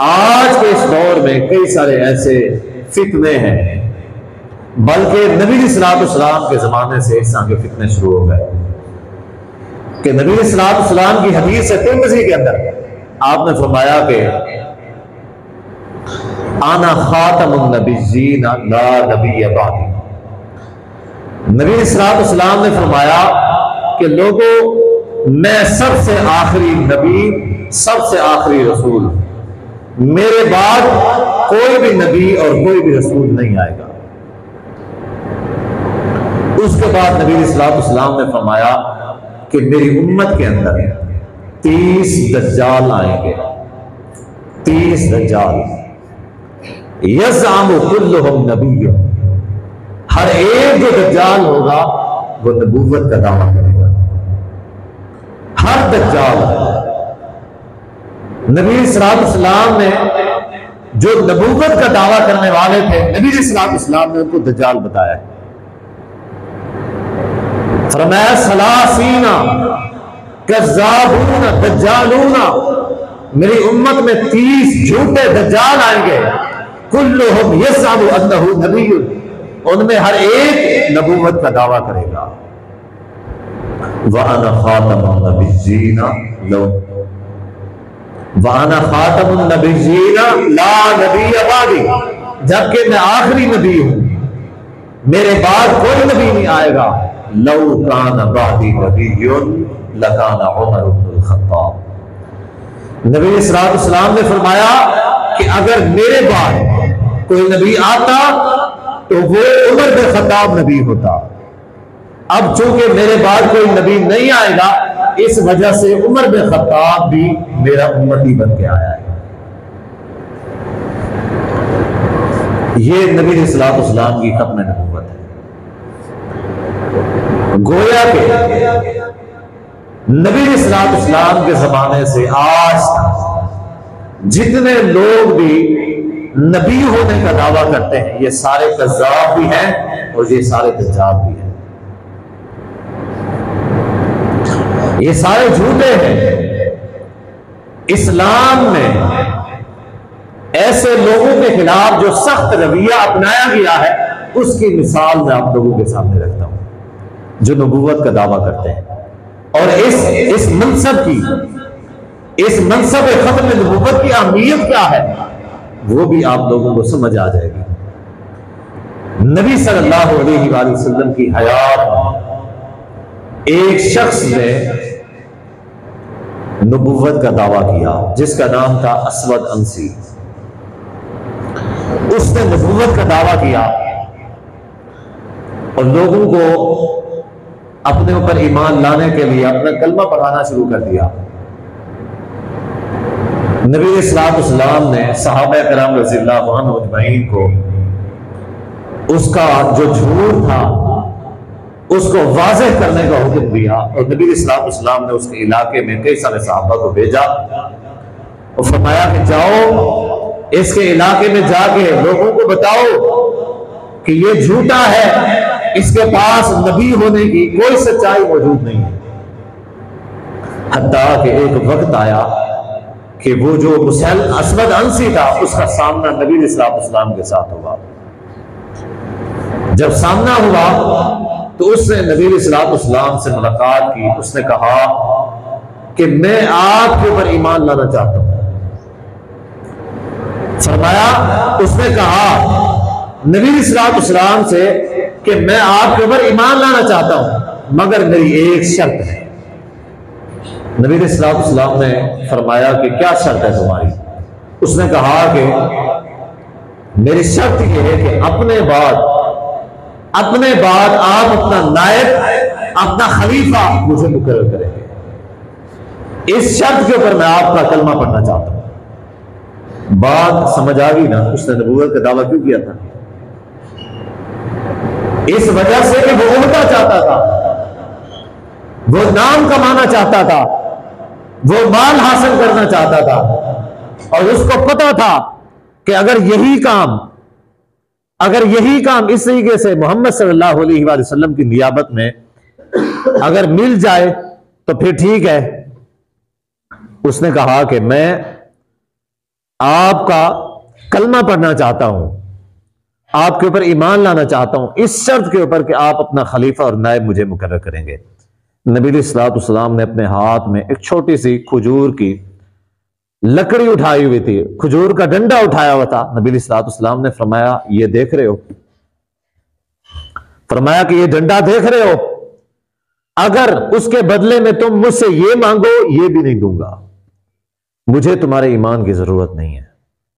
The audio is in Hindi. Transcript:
आज के इस दौर में कई सारे ऐसे फितने हैं, बल्कि नबी सल्लल्लाहु के जमाने से इस तरह के फितने शुरू हो गए कि नबी सल्लल्लाहु की हदीस है तिरमिज़ी के अंदर आपने फरमाया कि आना खातमुन नबिय्यीन ला नबिय्य बादी। नबी सल्लल्लाहु ने फरमाया कि लोगों, मैं सबसे आखिरी नबी, सबसे आखिरी रसूल, मेरे बाद कोई भी नबी और कोई भी रसूल नहीं आएगा। उसके बाद नबी सल्लल्लाहु अलैहि वसल्लम ने फरमाया कि मेरी उम्मत के अंदर 30 दज्जाल आएंगे, 30 दज्जाल। यज़अमु कुल्लुहुम नबी, हर एक जो दज्जाल होगा वो नबूवत का दावा करेगा। हर दज्जाल, नबी सल्लल्लाहु अलैहि वसल्लम ने जो नबूवत का दावा करने वाले थे, नबी सल्लल्लाहु अलैहि वसल्लम ने उनको दज्जाल बताया। फरमाया सलासीना कज़्ज़ाबूना दज्जालूना, मेरी उम्मत में 30 झूठे दज्जाल आएंगे। कुल्लुहुम यज़अमु अन्नहु नबिय्युन, उनमें हर एक नबूवत का दावा करेगा। व अना खातमुन नबिय्यीन व अना खातमुन नबिय्यीन ला नबिय्य बादी, जबकि मैं आखिरी नबी हूं, मेरे बाद कोई नबी नहीं आएगा। लौ कान बादी नबिय्युन लकाना उमर इब्नुल खत्ताब। नबी सल्लल्लाहु अलैहि वसल्लम ने फरमाया कि अगर मेरे बाद कोई नबी आता तो वो उमर बिन खत्ताब नबी होता। अब चूंकि मेरे बाद कोई नबी नहीं आएगा, इस वजह से उमर बिन खत्ताब भी मेरा उम्मती बन के आया है। ये नबी सल्लल्लाहु अलैहि वसल्लम की खत्म नबूवत है। गोया के नबी सल्लल्लाहु अलैहि वसल्लम के जमाने से आज तक जितने लोग भी नबी होने का दावा करते हैं, ये सारे कज़्ज़ाब भी हैं और ये सारे दज्जाल भी हैं, ये सारे झूठे हैं। इस्लाम में ऐसे लोगों के खिलाफ जो सख्त रवैया अपनाया गया है, उसकी मिसाल मैं आप लोगों के सामने रखता हूं, जो नबूवत का दावा करते हैं। और इस मनसब की, इस मनसब खत्म नबूवत की अहमियत क्या है, वो भी आप लोगों को समझ आ जाएगी। नबी सल्लल्लाहु अलैहि वसल्लम की हयात एक शख्स ने नबूवत का दावा किया, जिसका नाम था असवद अंसी। उसने नबूवत का दावा किया और लोगों को अपने ऊपर ईमान लाने के लिए अपना कलमा पढ़ाना शुरू कर दिया। नबी सल्लल्लाहु अलैहि वसल्लम ने सहाबा किराम रज़ियल्लाहु अन्हुम अजमईन को उसका जो झूठ था उसको वाज़ेह करने का हुक्म दिया। और नबी सल्लल्लाहु अलैहि वसल्लम ने उसके इलाके में कई सारे सहाबा को भेजा और फरमाया कि जाओ इसके इलाके में जाके लोगों को बताओ कि ये झूठा है, इसके पास नबी होने की कोई सच्चाई मौजूद नहीं है। हत्ता कि एक वक्त आया कि वो जो असवद अंसी था, उसका सामना नबी सल्लल्लाहु अलैहि वसल्लम के साथ हुआ। जब सामना हुआ तो उसने नबी सल्लल्लाहु अलैहि वसल्लम से मुलाकात की। उसने कहा कि मैं आपके ऊपर ईमान लाना चाहता हूं। फरमाया, उसने कहा नबी सल्लल्लाहु अलैहि वसल्लम से कि मैं आपके ऊपर ईमान लाना चाहता हूं, मगर मेरी एक शर्त है। नबी सल्लल्लाहु अलैहि वसल्लम ने फरमाया कि क्या शर्त है तुम्हारी? उसने कहा कि मेरी शर्त यह है कि अपने बाद आप अपना नायब, अपना खलीफा मुझे मुकर्रर करेंगे। इस शर्त के ऊपर मैं आपका कलमा पढ़ना चाहता हूं। बात समझ आ गई ना? उसने नबूवत का दावा क्यों किया था? इस वजह से कि वो ओहदा चाहता था, वो नाम कमाना चाहता था, वो माल हासिल करना चाहता था, और उसको पता था कि अगर यही काम इस तरीके से मोहम्मद सल्लल्लाहु अलैहि वसल्लम की नियाबत में अगर मिल जाए तो फिर ठीक है। उसने कहा कि मैं आपका कलमा पढ़ना चाहता हूं, आपके ऊपर ईमान लाना चाहता हूं, इस शर्त के ऊपर कि आप अपना खलीफा और नायब मुझे मुकर्रर करेंगे। नबी अलैहिस्सलाम ने अपने हाथ में एक छोटी सी खजूर की लकड़ी उठाई हुई थी, खजूर का डंडा उठाया हुआ था। नबी अलैहिस्सलाम ने फरमाया, ये देख रहे हो? फरमाया कि ये डंडा देख रहे हो? अगर उसके बदले में तुम मुझसे ये मांगो, ये भी नहीं दूंगा। मुझे तुम्हारे ईमान की जरूरत नहीं है।